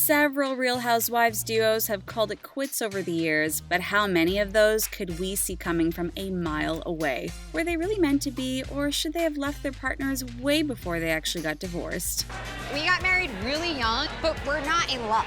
Several Real Housewives duos have called it quits over the years, but how many of those could we see coming from a mile away? Were they really meant to be, or should they have left their partners way before they actually got divorced? We got married really young, but we're not in love.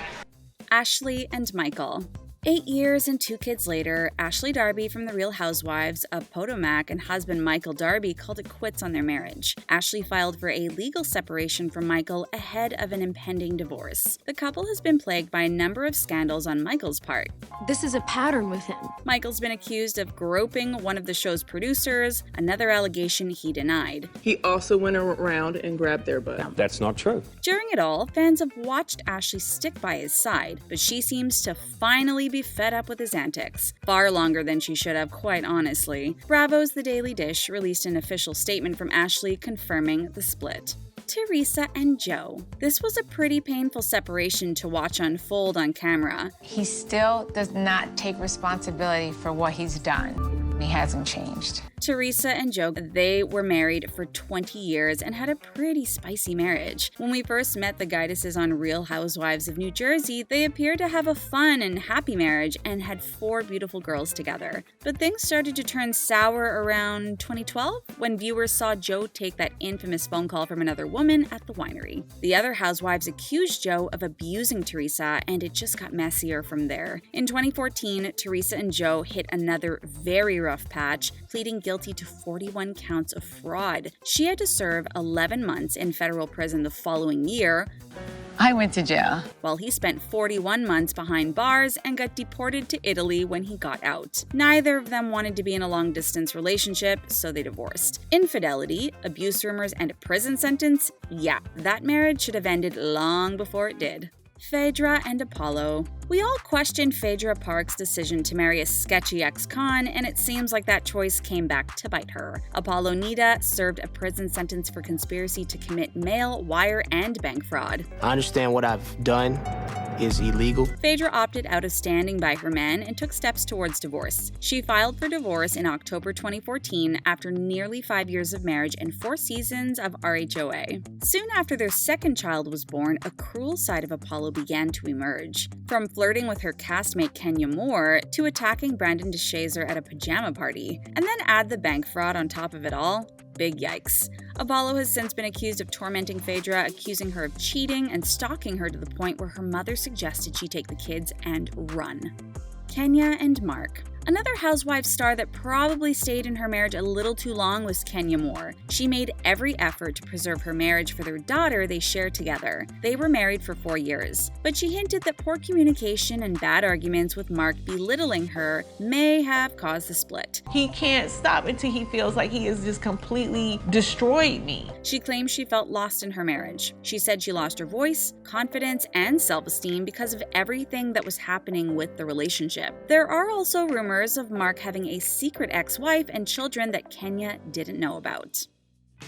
Ashley and Michael. 8 years and 2 kids later, Ashley Darby from the Real Housewives of Potomac and husband Michael Darby called it quits on their marriage. Ashley filed for a legal separation from Michael ahead of an impending divorce. The couple has been plagued by a number of scandals on Michael's part. This is a pattern with him. Michael's been accused of groping one of the show's producers, another allegation he denied. He also went around and grabbed their butt. That's not true. During it all, fans have watched Ashley stick by his side, but she seems to finally be fed up with his antics. Far longer than she should have, quite honestly. Bravo's The Daily Dish released an official statement from Ashley confirming the split. Teresa and Joe. This was a pretty painful separation to watch unfold on camera. He still does not take responsibility for what he's done. He hasn't changed. Teresa and Joe, they were married for 20 years and had a pretty spicy marriage. When we first met the Giudices on Real Housewives of New Jersey, they appeared to have a fun and happy marriage and had 4 beautiful girls together. But things started to turn sour around 2012 when viewers saw Joe take that infamous phone call from another woman at the winery. The other housewives accused Joe of abusing Teresa, and it just got messier from there. In 2014, Teresa and Joe hit another very rough patch, pleading guilty to 41 counts of fraud. She had to serve 11 months in federal prison the following year, I went to jail, while he spent 41 months behind bars and got deported to Italy when he got out. Neither of them wanted to be in a long-distance relationship, so they divorced. Infidelity, abuse rumors, and a prison sentence? Yeah, that marriage should have ended long before it did. Phaedra and Apollo. We all questioned Phaedra Park's decision to marry a sketchy ex-con, and it seems like that choice came back to bite her. Apollo Nita served a prison sentence for conspiracy to commit mail, wire, and bank fraud. I understand what I've done is illegal. Phaedra opted out of standing by her men and took steps towards divorce. She filed for divorce in October 2014 after nearly 5 years of marriage and 4 seasons of RHOA. Soon after their second child was born, a cruel side of Apollo began to emerge. From flirting with her castmate Kenya Moore to attacking Brandon DeShazer at a pajama party. And then add the bank fraud on top of it all. Big yikes. Apollo has since been accused of tormenting Phaedra, accusing her of cheating and stalking her to the point where her mother suggested she take the kids and run. Kenya and Mark. Another Housewives star that probably stayed in her marriage a little too long was Kenya Moore. She made every effort to preserve her marriage for their daughter they share together. They were married for 4 years, but she hinted that poor communication and bad arguments with Mark belittling her may have caused the split. He can't stop until he feels like he has just completely destroyed me. She claims she felt lost in her marriage. She said she lost her voice, confidence, and self-esteem because of everything that was happening with the relationship. There are also rumors of Mark having a secret ex-wife and children that Kenya didn't know about.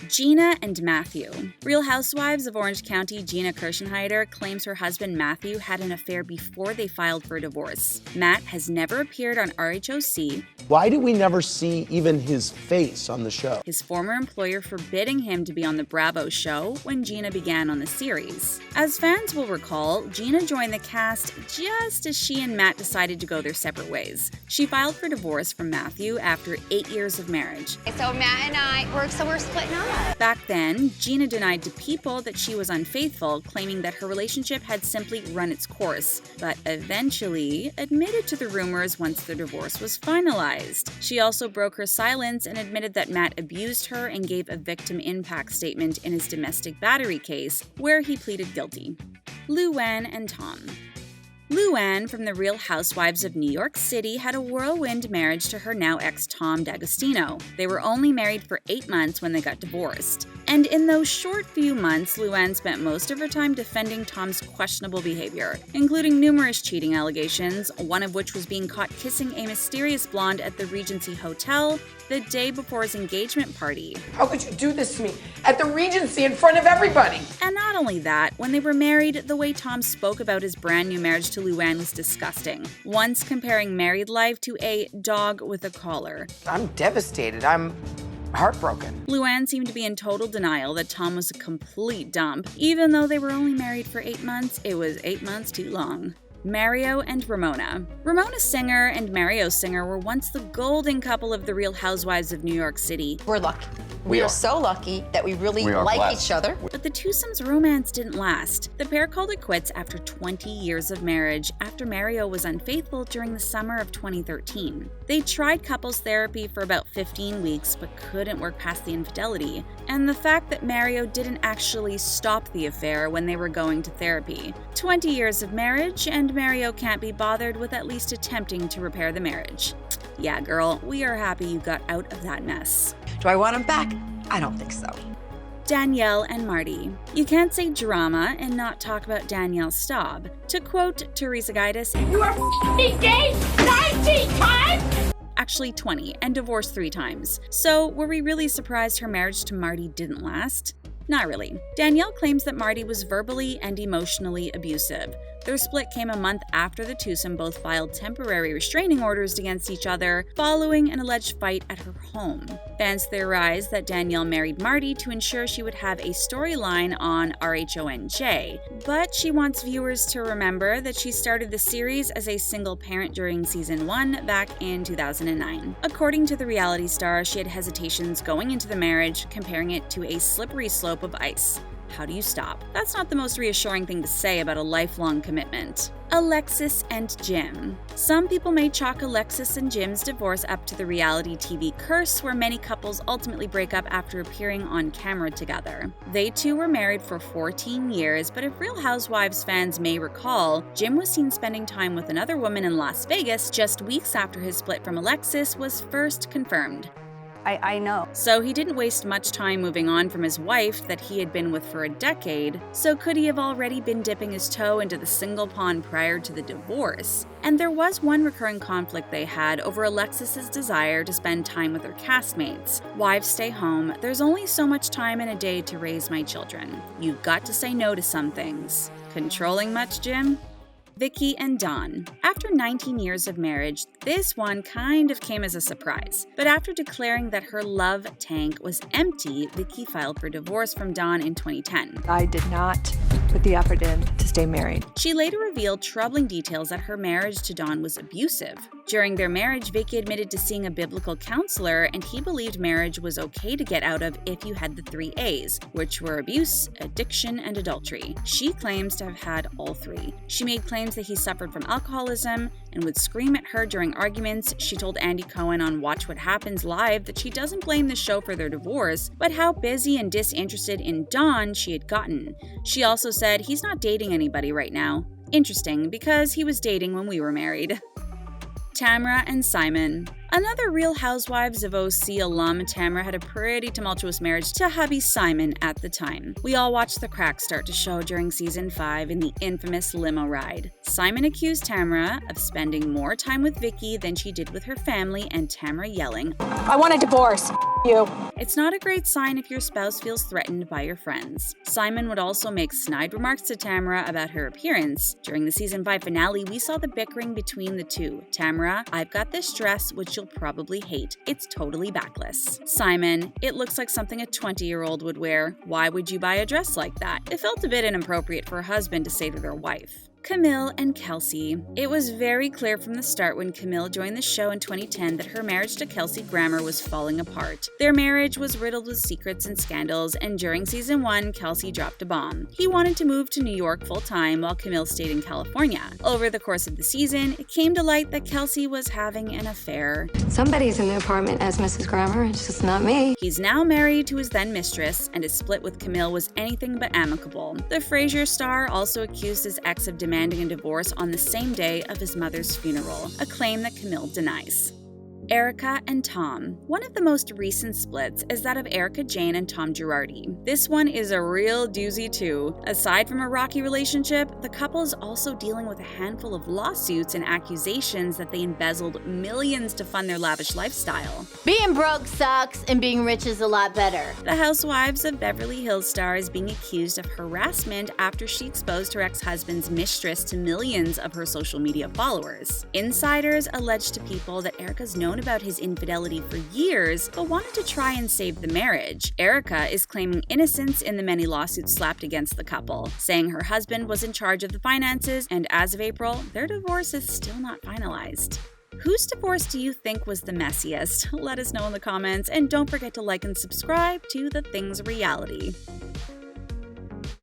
Gina and Matthew. Real Housewives of Orange County Gina Kirschenheiter claims her husband Matthew had an affair before they filed for divorce. Matt has never appeared on RHOC. Why did we never see even his face on the show? His former employer forbidding him to be on the Bravo show when Gina began on the series. As fans will recall, Gina joined the cast just as she and Matt decided to go their separate ways. She filed for divorce from Matthew after 8 years of marriage. So Matt and I, we're splitting up. Back then, Gina denied to People that she was unfaithful, claiming that her relationship had simply run its course, but eventually admitted to the rumors once the divorce was finalized. She also broke her silence and admitted that Matt abused her and gave a victim impact statement in his domestic battery case, where he pleaded guilty. Luann and Tom. Luann from the Real Housewives of New York City had a whirlwind marriage to her now ex Tom D'Agostino. They were only married for 8 months when they got divorced. And in those short few months, Luann spent most of her time defending Tom's questionable behavior, including numerous cheating allegations, one of which was being caught kissing a mysterious blonde at the Regency Hotel the day before his engagement party. How could you do this to me? At the Regency in front of everybody! And not only that, when they were married, the way Tom spoke about his brand new marriage to Luann was disgusting, once comparing married life to a dog with a collar. I'm devastated. I'm heartbroken. Luann seemed to be in total denial that Tom was a complete dump. Even though they were only married for 8 months, it was 8 months too long. Mario and Ramona. Ramona Singer and Mario Singer were once the golden couple of the Real Housewives of New York City. We're lucky. We are so lucky that we really like blessed. each other. But the twosome's romance didn't last. The pair called it quits after 20 years of marriage after Mario was unfaithful during the summer of 2013. They tried couples therapy for about 15 weeks but couldn't work past the infidelity, and the fact that Mario didn't actually stop the affair when they were going to therapy. 20 years of marriage, and Mario can't be bothered with at least attempting to repair the marriage. Yeah, girl, we are happy you got out of that mess. Do I want him back? I don't think so. Danielle and Marty. You can't say drama and not talk about Danielle Staub. To quote Teresa Giudice, "You are f***ing gay 19 times?" Actually 20, and divorced 3 times. So were we really surprised her marriage to Marty didn't last? Not really. Danielle claims that Marty was verbally and emotionally abusive. Their split came a month after the twosome both filed temporary restraining orders against each other following an alleged fight at her home. Fans theorize that Danielle married Marty to ensure she would have a storyline on RHONJ, but she wants viewers to remember that she started the series as a single parent during season 1 back in 2009. According to the reality star, she had hesitations going into the marriage, comparing it to a slippery slope of ice. How do you stop? That's not the most reassuring thing to say about a lifelong commitment. Alexis and Jim. Some people may chalk Alexis and Jim's divorce up to the reality TV curse, where many couples ultimately break up after appearing on camera together. They too were married for 14 years, but if Real Housewives fans may recall, Jim was seen spending time with another woman in Las Vegas just weeks after his split from Alexis was first confirmed. I know. So he didn't waste much time moving on from his wife that he had been with for a decade, so could he have already been dipping his toe into the single pond prior to the divorce? And there was one recurring conflict they had over Alexis's desire to spend time with her castmates. Wives stay home, there's only so much time in a day to raise my children. You've got to say no to some things. Controlling much, Jim? Vicki and Don. After 19 years of marriage, this one kind of came as a surprise. But after declaring that her love tank was empty, Vicki filed for divorce from Don in 2010. I did not put the effort in to stay married. She later revealed troubling details that her marriage to Don was abusive. During their marriage, Vicki admitted to seeing a biblical counselor, and he believed marriage was okay to get out of if you had the 3 A's, which were abuse, addiction, and adultery. She claims to have had all 3. She made claims that he suffered from alcoholism and would scream at her during arguments. She told Andy Cohen on Watch What Happens Live that she doesn't blame the show for their divorce, but how busy and disinterested in Don she had gotten. She also said he's not dating anybody right now. Interesting, because he was dating when we were married. Tamra and Simon. Another Real Housewives of OC alum, Tamra had a pretty tumultuous marriage to hubby Simon at the time. We all watched the cracks start to show during season 5 in the infamous limo ride. Simon accused Tamra of spending more time with Vicki than she did with her family, and Tamra yelling, I want a divorce. You. It's not a great sign if your spouse feels threatened by your friends. Simon would also make snide remarks to Tamra about her appearance. During the season 5 finale, we saw the bickering between the two. Tamra, I've got this dress which you'll probably hate. It's totally backless. Simon, it looks like something a 20-year-old would wear. Why would you buy a dress like that? It felt a bit inappropriate for a husband to say to their wife. Camille and Kelsey. It was very clear from the start when Camille joined the show in 2010 that her marriage to Kelsey Grammer was falling apart. Their marriage was riddled with secrets and scandals, and during season 1, Kelsey dropped a bomb. He wanted to move to New York full-time while Camille stayed in California. Over the course of the season, it came to light that Kelsey was having an affair. Somebody's in the apartment as Mrs. Grammer, it's just not me. He's now married to his then mistress, and his split with Camille was anything but amicable. The Frasier star also accused his ex of demanding a divorce on the same day of his mother's funeral, a claim that Camille denies. Erika and Tom. One of the most recent splits is that of Erika Jayne and Tom Girardi. This one is a real doozy too. Aside from a rocky relationship, the couple is also dealing with a handful of lawsuits and accusations that they embezzled millions to fund their lavish lifestyle. Being broke sucks and being rich is a lot better. The Housewives of Beverly Hills star is being accused of harassment after she exposed her ex-husband's mistress to millions of her social media followers. Insiders alleged to People that Erika's known known about his infidelity for years, but wanted to try and save the marriage. Erika is claiming innocence in the many lawsuits slapped against the couple, saying her husband was in charge of the finances, and as of April, their divorce is still not finalized. Whose divorce do you think was the messiest? Let us know in the comments, and don't forget to like and subscribe to The Things Reality.